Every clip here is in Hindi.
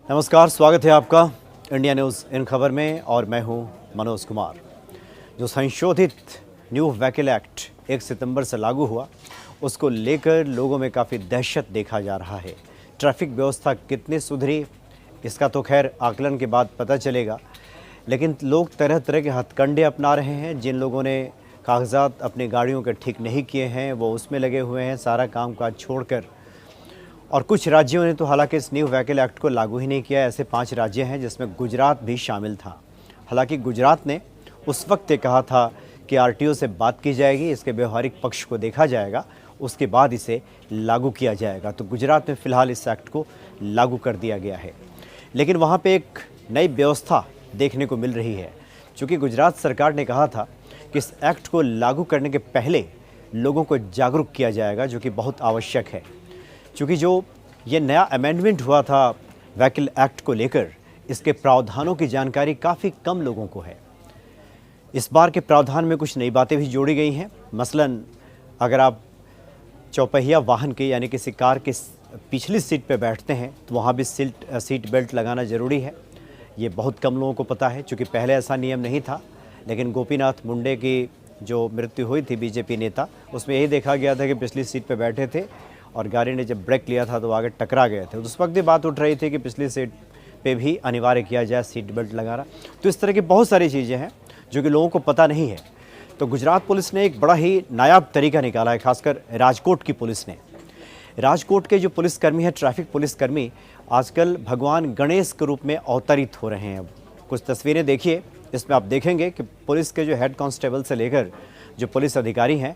नमस्कार, स्वागत है आपका इंडिया न्यूज़ इन खबर में और मैं हूं मनोज कुमार। जो संशोधित न्यू व्हीकल एक्ट 1 सितंबर से लागू हुआ, उसको लेकर लोगों में काफ़ी दहशत देखा जा रहा है। ट्रैफिक व्यवस्था कितनी सुधरी, इसका तो खैर आकलन के बाद पता चलेगा, लेकिन लोग तरह तरह के हथकंडे अपना रहे हैं। जिन लोगों ने कागजात अपनी गाड़ियों के ठीक नहीं किए हैं, वो उसमें लगे हुए हैं सारा काम काज छोड़कर। और कुछ राज्यों ने तो हालांकि इस न्यू व्हीकल एक्ट को लागू ही नहीं किया। ऐसे 5 राज्य हैं जिसमें गुजरात भी शामिल था। हालांकि गुजरात ने उस वक्त ये कहा था कि आरटीओ से बात की जाएगी, इसके व्यवहारिक पक्ष को देखा जाएगा, उसके बाद इसे लागू किया जाएगा। तो गुजरात में फ़िलहाल इस एक्ट को लागू कर दिया गया है, लेकिन वहाँ पर एक नई व्यवस्था देखने को मिल रही है। चूँकि गुजरात सरकार ने कहा था कि इस एक्ट को लागू करने के पहले लोगों को जागरूक किया जाएगा, जो कि बहुत आवश्यक है। चूँकि जो ये नया अमेंडमेंट हुआ था व्हीकल एक्ट को लेकर, इसके प्रावधानों की जानकारी काफ़ी कम लोगों को है। इस बार के प्रावधान में कुछ नई बातें भी जोड़ी गई हैं। मसलन अगर आप चौपहिया वाहन के यानी किसी कार के पिछली सीट पर बैठते हैं तो वहाँ भी सीट बेल्ट लगाना ज़रूरी है। ये बहुत कम लोगों को पता है, चूँकि पहले ऐसा नियम नहीं था। लेकिन गोपीनाथ मुंडे की जो मृत्यु हुई थी बीजेपी नेता, उसमें यही देखा गया था कि पिछली सीट पर बैठे थे और गाड़ी ने जब ब्रेक लिया था तो आगे टकरा गए थे। उस वक्त भी बात उठ रही थी कि पिछली सीट पे भी अनिवार्य किया जाए सीट बेल्ट लगाना। तो इस तरह की बहुत सारी चीज़ें हैं जो कि लोगों को पता नहीं है। तो गुजरात पुलिस ने एक बड़ा ही नायाब तरीका निकाला है, खासकर राजकोट की पुलिस ने। राजकोट के जो पुलिसकर्मी हैं, ट्रैफिक पुलिसकर्मी, आजकल भगवान गणेश के रूप में अवतरित हो रहे हैं। अब कुछ तस्वीरें देखिए, इसमें आप देखेंगे कि पुलिस के जो हेड कांस्टेबल से लेकर जो पुलिस अधिकारी हैं,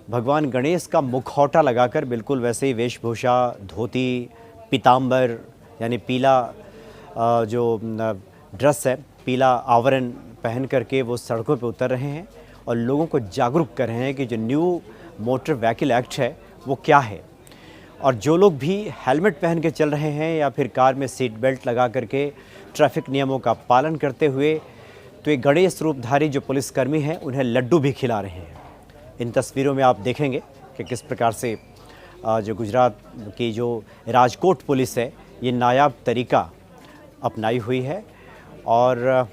भगवान गणेश का मुखौटा लगाकर बिल्कुल वैसे ही वेशभूषा, धोती, पीताम्बर यानी पीला जो ड्रेस है, पीला आवरण पहन करके वो सड़कों पे उतर रहे हैं और लोगों को जागरूक कर रहे हैं कि जो न्यू मोटर व्हीकल एक्ट है वो क्या है। और जो लोग भी हेलमेट पहन के चल रहे हैं या फिर कार में सीट बेल्ट लगा करके ट्रैफिक नियमों का पालन करते हुए, तो ये गणेश रूपधारी जो पुलिसकर्मी हैं उन्हें लड्डू भी खिला रहे हैं। इन तस्वीरों में आप देखेंगे कि किस प्रकार से जो गुजरात की जो राजकोट पुलिस है, ये नायाब तरीका अपनाई हुई है। और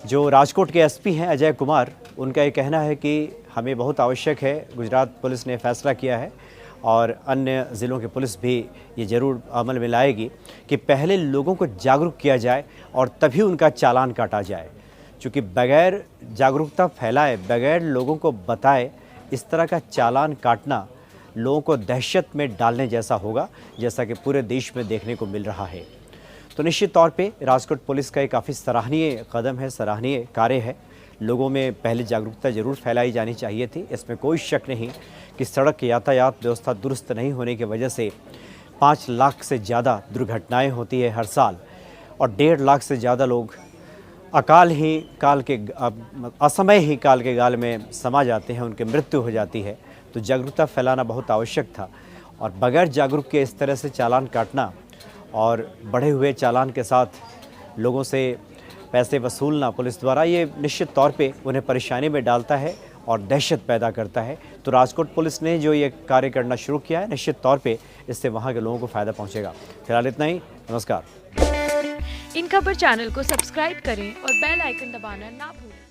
जो राजकोट के एसपी हैं अजय कुमार, उनका ये कहना है कि हमें बहुत आवश्यक है, गुजरात पुलिस ने फैसला किया है और अन्य ज़िलों की पुलिस भी ये ज़रूर अमल में लाएगी कि पहले लोगों को जागरूक किया जाए और तभी उनका चालान काटा जाए। चूँकि बगैर जागरूकता फैलाए, बगैर लोगों को बताए, इस तरह का चालान काटना लोगों को दहशत में डालने जैसा होगा, जैसा कि पूरे देश में देखने को मिल रहा है। तो निश्चित तौर पे राजकोट पुलिस का एक काफ़ी सराहनीय कदम है, सराहनीय कार्य है। लोगों में पहले जागरूकता ज़रूर फैलाई जानी चाहिए थी, इसमें कोई शक नहीं कि सड़क यातायात व्यवस्था दुरुस्त नहीं होने की वजह से 5 लाख से ज़्यादा दुर्घटनाएँ होती है हर साल और 1.5 लाख से ज़्यादा लोग असमय ही काल के गाल में समा जाते हैं, उनकी मृत्यु हो जाती है। तो जागरूकता फैलाना बहुत आवश्यक था और बगैर जागरूक के इस तरह से चालान काटना और बढ़े हुए चालान के साथ लोगों से पैसे वसूलना पुलिस द्वारा, ये निश्चित तौर पे उन्हें परेशानी में डालता है और दहशत पैदा करता है। तो राजकोट पुलिस ने जो ये कार्य करना शुरू किया है, निश्चित तौर पे इससे वहाँ के लोगों को फ़ायदा पहुँचेगा। फिलहाल इतना ही, नमस्कार। इन खबर चैनल को सब्सक्राइब करें और बेल आइकन दबाना ना भूलें।